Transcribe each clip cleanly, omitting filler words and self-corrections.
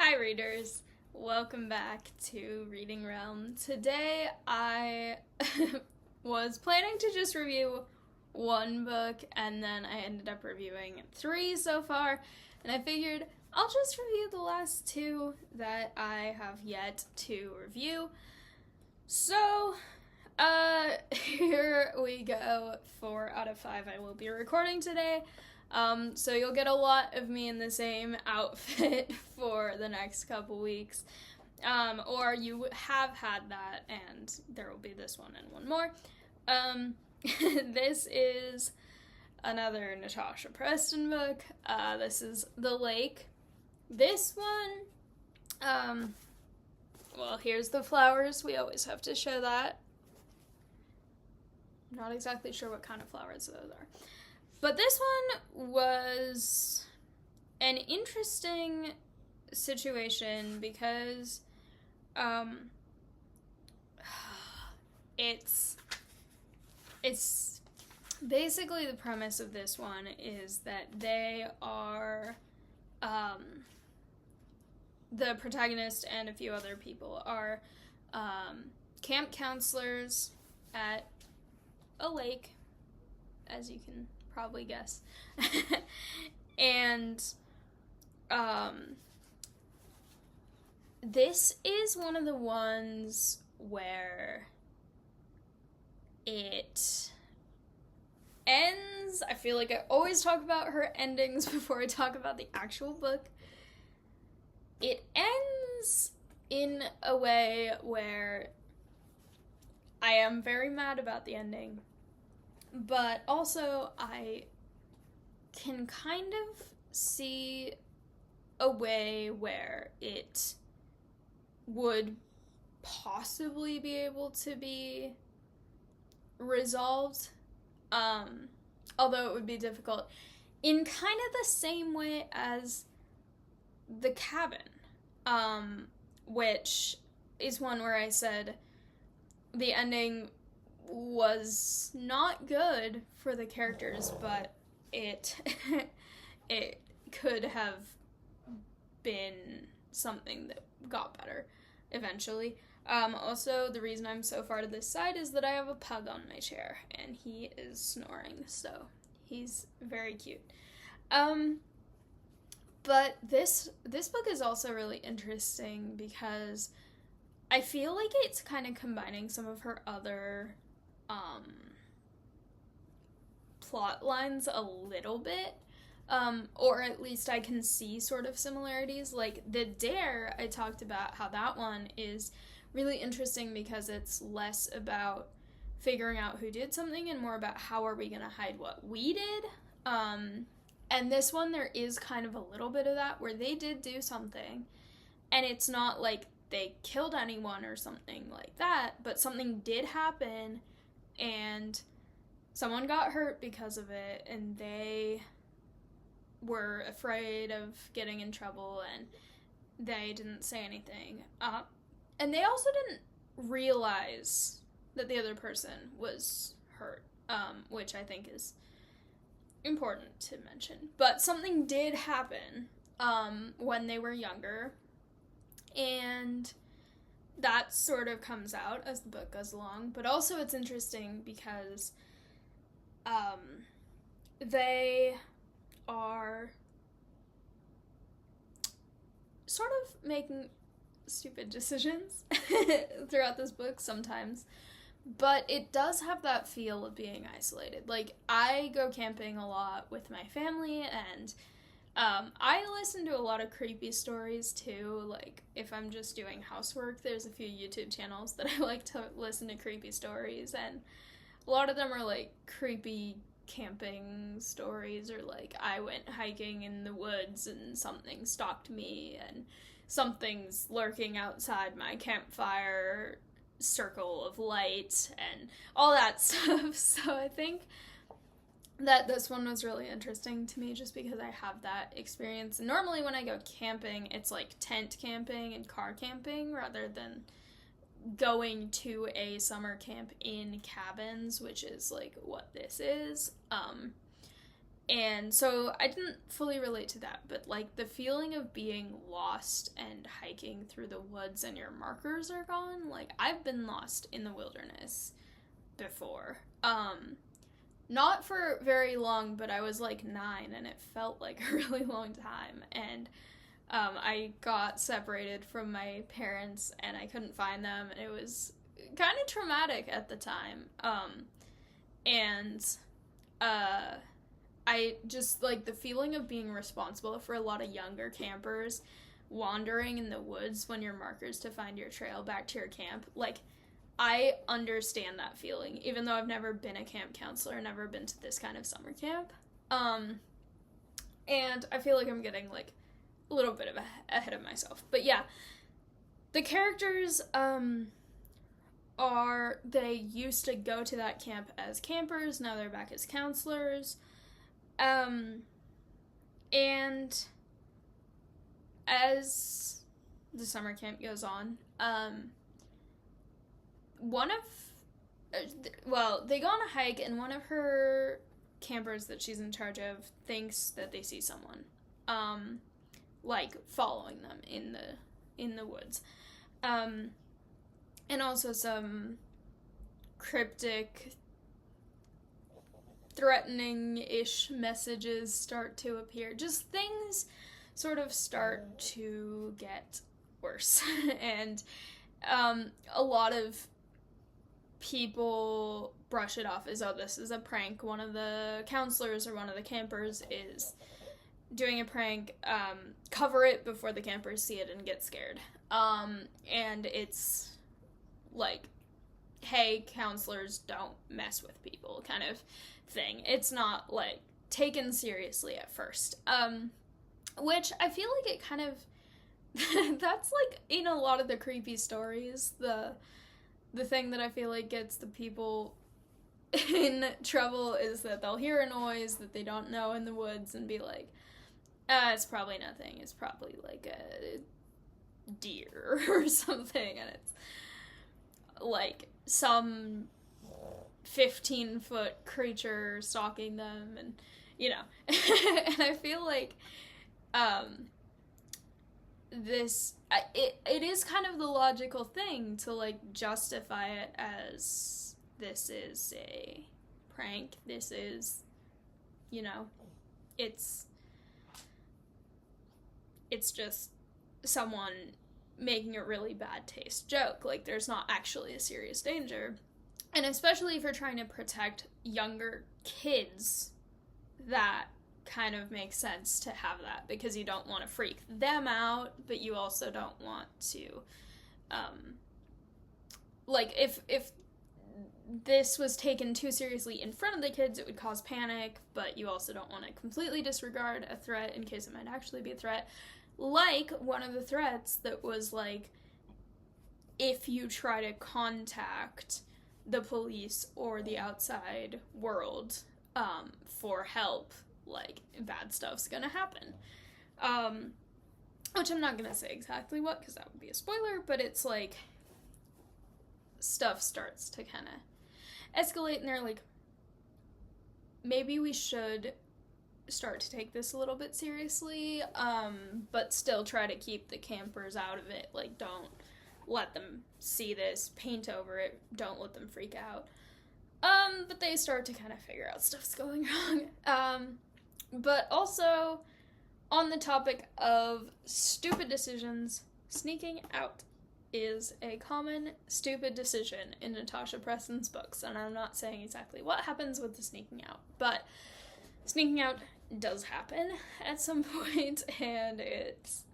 Hi readers, welcome back to Reading Realm. Today I was planning to just review one book and then I ended up reviewing three so far, and I figured I'll just review the last two that I have yet to review. So, here we go. 4 out of 5 I will be recording today. So you'll get a lot of me in the same outfit for the next couple weeks. Or you have had that, and there will be this one and one more. This is another Natasha Preston book. This is The Lake. This one, well, here's the flowers. We always have to show that. I'm not exactly sure what kind of flowers those are. But this one was an interesting situation because it's basically the premise of this one is that they are the protagonist and a few other people are camp counselors at a lake, as you can probably guess. And this is one of the ones where it ends. I feel like I always talk about her endings before I talk about the actual book. It ends in a way where I am very mad about the ending, but also I can kind of see a way where it would possibly be able to be resolved, although it would be difficult, in kind of the same way as The Cabin, which is one where I said the ending was not good for the characters, but it it could have been something that got better eventually. Also, the reason I'm so far to this side is that I have a pug on my chair, and he is snoring, so he's very cute. But this book is also really interesting because I feel like it's kind of combining some of her other plot lines a little bit, or at least I can see sort of similarities. Like The Dare, I talked about how that one is really interesting because it's less about figuring out who did something and more about how are we going to hide what we did. And this one, there is kind of a little bit of that where they did do something, and it's not like they killed anyone or something like that, but something did happen and someone got hurt because of it, and they were afraid of getting in trouble, and they didn't say anything. And they also didn't realize that the other person was hurt, which I think is important to mention. But something did happen when they were younger, and that sort of comes out as the book goes along. But also it's interesting because they are sort of making stupid decisions throughout this book sometimes, but it does have that feel of being isolated. Like, I go camping a lot with my family, and I listen to a lot of creepy stories too. Like, if I'm just doing housework, there's a few YouTube channels that I like to listen to creepy stories, and a lot of them are like creepy camping stories, or like I went hiking in the woods and something stalked me and something's lurking outside my campfire circle of light and all that stuff. So I think that this one was really interesting to me just because I have that experience. Normally when I go camping, it's like tent camping and car camping rather than going to a summer camp in cabins, which is like what this is. And so I didn't fully relate to that, but like the feeling of being lost and hiking through the woods and your markers are gone, like I've been lost in the wilderness before. Not for very long, but I was like 9 and it felt like a really long time. And I got separated from my parents and I couldn't find them, and it was kind of traumatic at the time. And I just, like, the feeling of being responsible for a lot of younger campers wandering in the woods when your markers to find your trail back to your camp, like, I understand that feeling, even though I've never been a camp counselor, never been to this kind of summer camp. And I feel like I'm getting, like, a little bit of ahead of myself. But yeah, the characters, they used to go to that camp as campers, now they're back as counselors. And as the summer camp goes on, they go on a hike, and one of her campers that she's in charge of thinks that they see someone, like, following them in the woods. And also some cryptic, threatening-ish messages start to appear. Just things sort of start to get worse. And a lot of people brush it off as, oh, this is a prank. One of the counselors or one of the campers is doing a prank. Cover it before the campers see it and get scared. And it's like, hey, counselors, don't mess with people kind of thing. It's not, like, taken seriously at first. Which I feel like it kind of that's, like, in a lot of the creepy stories, the thing that I feel like gets the people in trouble is that they'll hear a noise that they don't know in the woods and be like, it's probably nothing. It's probably, like, a deer or something, and it's, like, some 15-foot creature stalking them, and, you know. And I feel like, it is kind of the logical thing to, like, justify it as, this is a prank, this is, you know, it's just someone making a really bad taste joke. Like, there's not actually a serious danger. And especially if you're trying to protect younger kids, that kind of makes sense to have that, because you don't want to freak them out, but you also don't want to, like, if this was taken too seriously in front of the kids, it would cause panic, but you also don't want to completely disregard a threat in case it might actually be a threat. Like, one of the threats that was, like, if you try to contact the police or the outside world, for help, like, bad stuff's gonna happen. Which I'm not gonna say exactly what, because that would be a spoiler, but it's, like, stuff starts to kind of escalate, and they're like, maybe we should start to take this a little bit seriously, but still try to keep the campers out of it. Like, don't let them see this, paint over it, don't let them freak out. But they start to kind of figure out stuff's going wrong. But also, on the topic of stupid decisions, sneaking out is a common stupid decision in Natasha Preston's books, and I'm not saying exactly what happens with the sneaking out, but sneaking out does happen at some point, and it's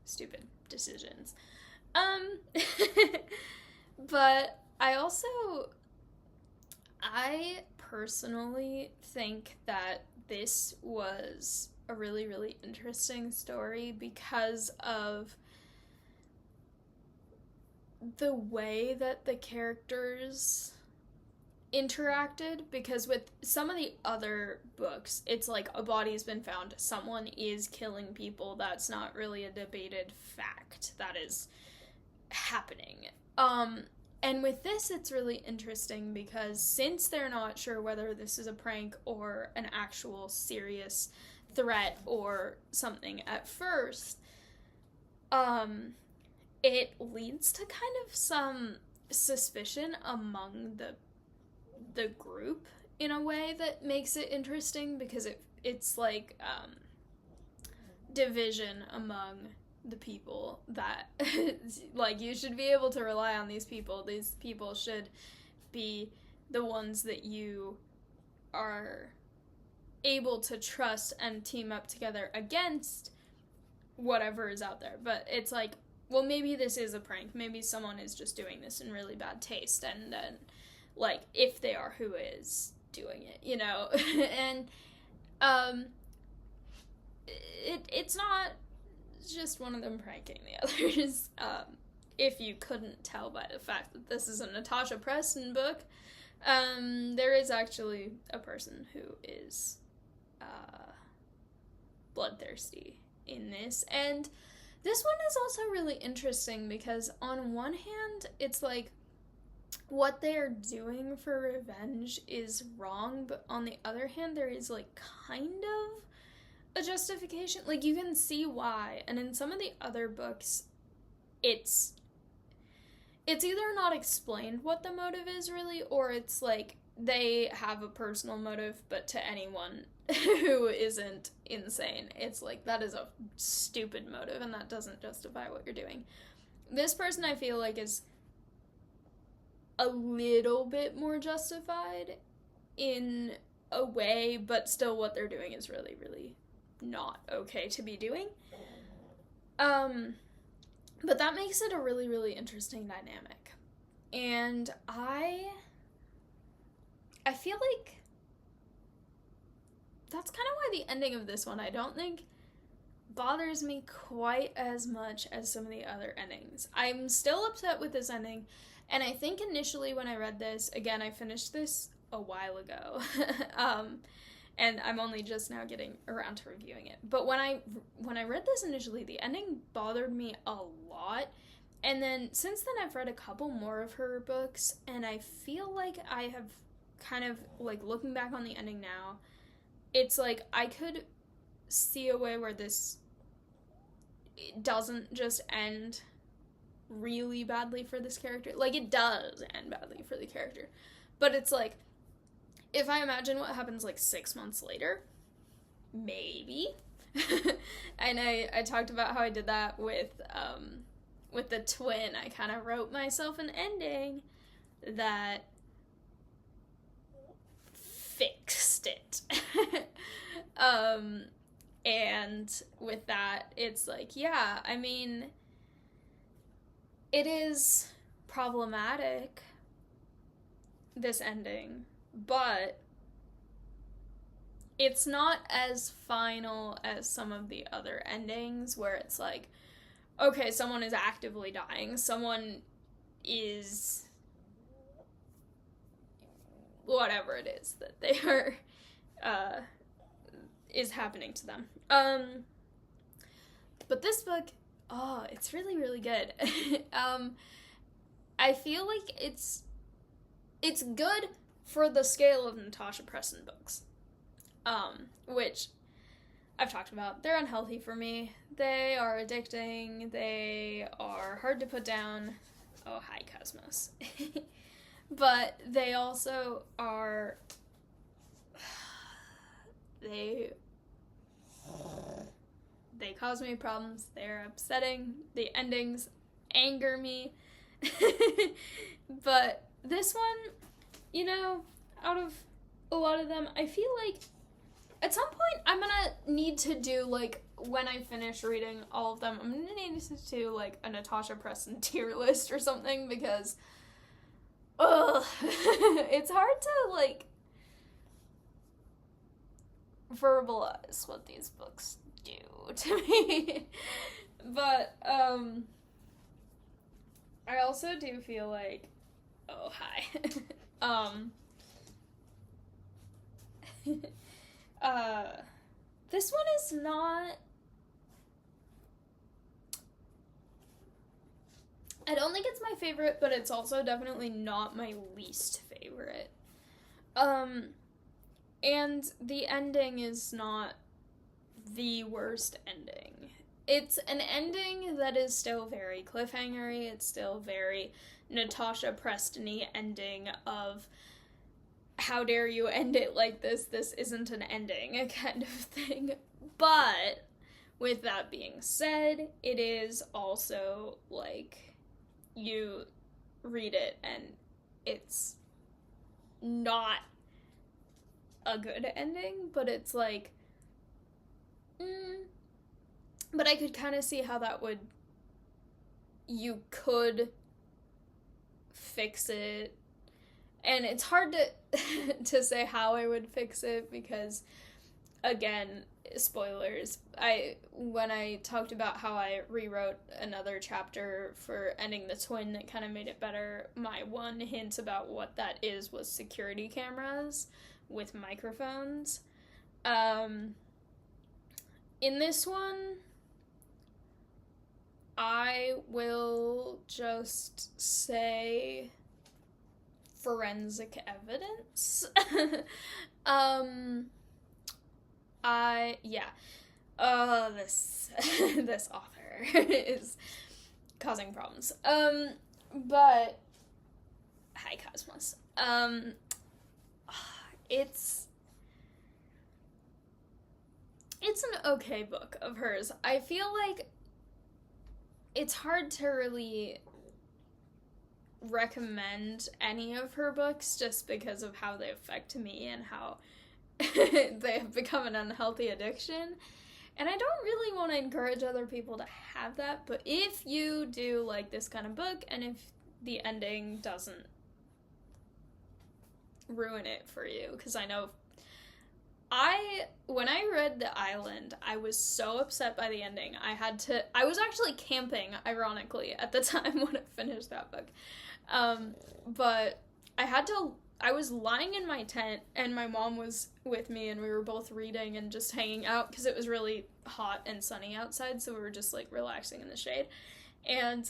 stupid decisions. But I personally think that this was a really, really interesting story because of the way that the characters interacted, because with some of the other books, it's like a body's been found, someone is killing people, that's not really a debated fact, that is happening. And with this, it's really interesting because since they're not sure whether this is a prank or an actual serious threat or something at first, it leads to kind of some suspicion among the group in a way that makes it interesting, because it's like division among the people that like, you should be able to rely on these people. These people should be the ones that you are able to trust and team up together against whatever is out there. But it's like, well, maybe this is a prank. Maybe someone is just doing this in really bad taste, and then, like, if they are, who is doing it, you know? And it's not just one of them pranking the others. If you couldn't tell by the fact that this is a Natasha Preston book, there is actually a person who is bloodthirsty in this. And this one is also really interesting because on one hand, it's like, what they are doing for revenge is wrong, but on the other hand, there is, like, kind of a justification. Like, you can see why. And in some of the other books, it's either not explained what the motive is really, or it's like they have a personal motive, but to anyone who isn't insane, it's like, that is a stupid motive and that doesn't justify what you're doing. This person, I feel like, is a little bit more justified in a way, but still what they're doing is really, really not okay to be doing. But that makes it a really, really interesting dynamic. And I feel like that's kind of why the ending of this one, I don't think, bothers me quite as much as some of the other endings. I'm still upset with this ending, and I think initially when I read this, again, I finished this a while ago, and I'm only just now getting around to reviewing it. But when I read this initially, the ending bothered me a lot. And then since then, I've read a couple more of her books, and I feel like I have kind of, like, looking back on the ending now, it's like I could see a way where this doesn't just end really badly for this character. Like, it does end badly for the character. But it's like, if I imagine what happens, like, 6 months later, maybe. And I talked about how I did that with the twin. I kind of wrote myself an ending that fixed it. And with that, it's like, yeah, I mean, it is problematic, this ending, but it's not as final as some of the other endings where it's like, okay, someone is actively dying, someone is whatever it is that they are is happening to them. But this book, it's really, really good. I feel like it's good for the scale of Natasha Preston books, which I've talked about. They're unhealthy for me. They are addicting. They are hard to put down. Oh, hi, Cosmos. But they also are... They cause me problems. They're upsetting. The endings anger me. But this one, you know, out of a lot of them, I feel like at some point I'm gonna need to do, like, when I finish reading all of them, I'm gonna need to do, like, a Natasha Preston tier list or something, because it's hard to, like, verbalize what these books do to me. But I also do feel like, oh, hi. This one is not I don't think it's my favorite, but it's also definitely not my least favorite. And the ending is not the worst ending. It's an ending that is still very cliffhangery. It's still very Natasha Preston-y ending of, how dare you end it like this isn't an ending, kind of thing. But with that being said, it is also like, you read it and it's not a good ending, but it's like, but I could kind of see how that would, you could fix it, and it's hard to say how I would fix it, because, again, spoilers, when I talked about how I rewrote another chapter for ending the twin that kind of made it better, my one hint about what that is was security cameras with microphones. In this one, I will just say forensic evidence. This author is causing problems. But hi, Cosmos. It's an okay book of hers. I feel like it's hard to really recommend any of her books just because of how they affect me and how they have become an unhealthy addiction. And I don't really want to encourage other people to have that, but if you do like this kind of book, and if the ending doesn't ruin it for you, because I know when I read The Island, I was so upset by the ending. I was actually camping, ironically, at the time when I finished that book. But I was lying in my tent, and my mom was with me, and we were both reading and just hanging out, because it was really hot and sunny outside, so we were just, like, relaxing in the shade. And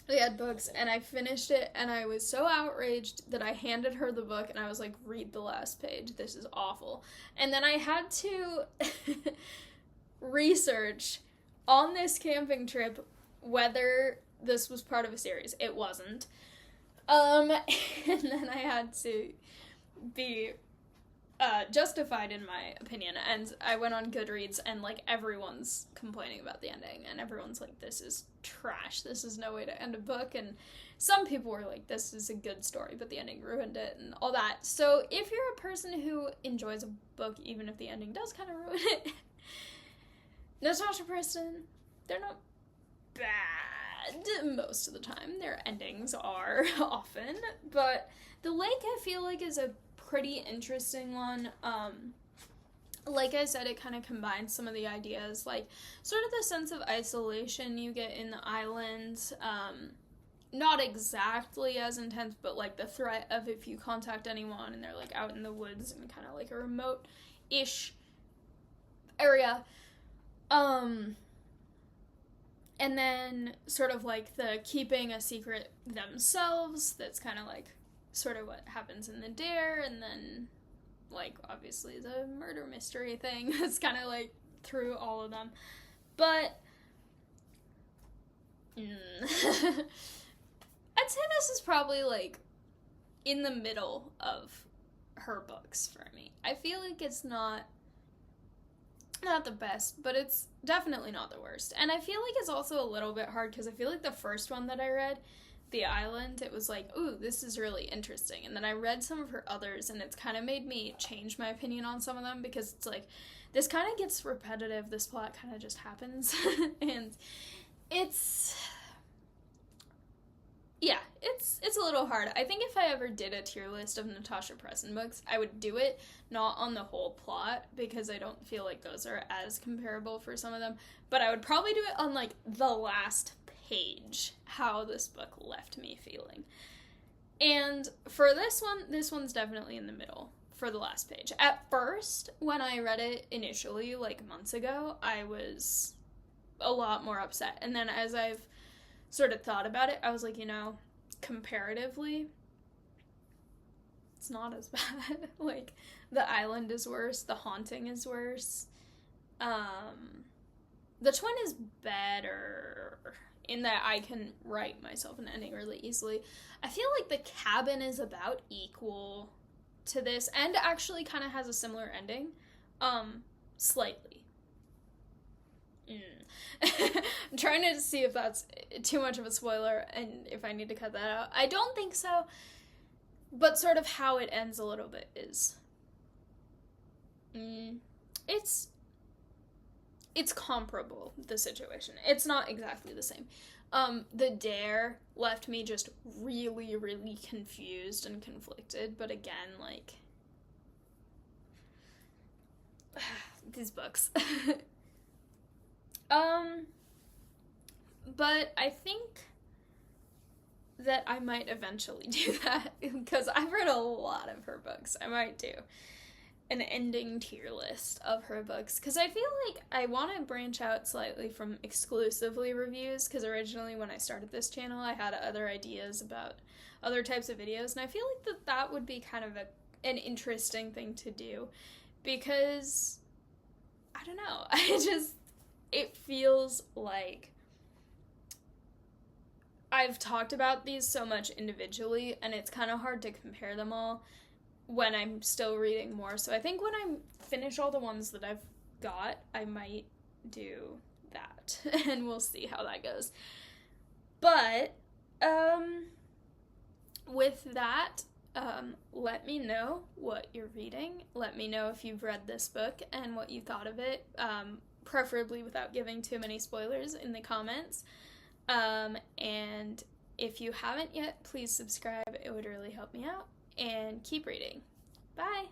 we had books, and I finished it, and I was so outraged that I handed her the book, and I was like, read the last page, this is awful. And then I had to research on this camping trip whether this was part of a series. It wasn't. And then I had to be justified in my opinion, and I went on Goodreads, and like everyone's complaining about the ending, and everyone's like, this is trash, this is no way to end a book, and some people were like, this is a good story, but the ending ruined it, and all that. So if you're a person who enjoys a book even if the ending does kind of ruin it, Natasha Preston, they're not bad most of the time. Their endings are often, but The Lake, I feel like, is a pretty interesting one. Like I said, it kind of combines some of the ideas, like sort of the sense of isolation you get in The Island, not exactly as intense, but like the threat of if you contact anyone and they're like out in the woods in kind of like a remote-ish area. And then sort of like the keeping a secret themselves, that's kind of like sort of what happens in The Dare, and then like obviously the murder mystery thing that's kind of like through all of them. But I'd say this is probably like in the middle of her books for me. I feel like it's not the best, but it's definitely not the worst. And I feel like it's also a little bit hard because I feel like the first one that I read, The Island, it was like, ooh, this is really interesting. And then I read some of her others, and it's kind of made me change my opinion on some of them, because it's like, this kind of gets repetitive, this plot kind of just happens. And it's a little hard. I think if I ever did a tier list of Natasha Preston books, I would do it not on the whole plot, because I don't feel like those are as comparable for some of them, but I would probably do it on like the last page, how this book left me feeling. And for this one's definitely in the middle for the last page. At first, when I read it initially, like months ago, I was a lot more upset. And then as I've sort of thought about it, I was like, comparatively, it's not as bad. Like, The Island is worse, The Haunting is worse. The Twin is better in that I can write myself an ending really easily. I feel like The Cabin is about equal to this, and actually kind of has a similar ending. Slightly. I'm trying to see if that's too much of a spoiler and if I need to cut that out. I don't think so, but sort of how it ends a little bit is... It's comparable, the situation. It's not exactly the same. The Dare left me just really, really confused and conflicted, but again, like... these books. But I think that I might eventually do that, because I've read a lot of her books. I might do an ending tier list of her books, because I feel like I want to branch out slightly from exclusively reviews, because originally when I started this channel I had other ideas about other types of videos, and I feel like that would be kind of an interesting thing to do, because I don't know, it feels like I've talked about these so much individually, and it's kind of hard to compare them all when I'm still reading more. So I think when I finish all the ones that I've got, I might do that, and we'll see how that goes. But, with that, let me know what you're reading. Let me know if you've read this book and what you thought of it, preferably without giving too many spoilers in the comments. And if you haven't yet, please subscribe. It would really help me out. And keep reading. Bye!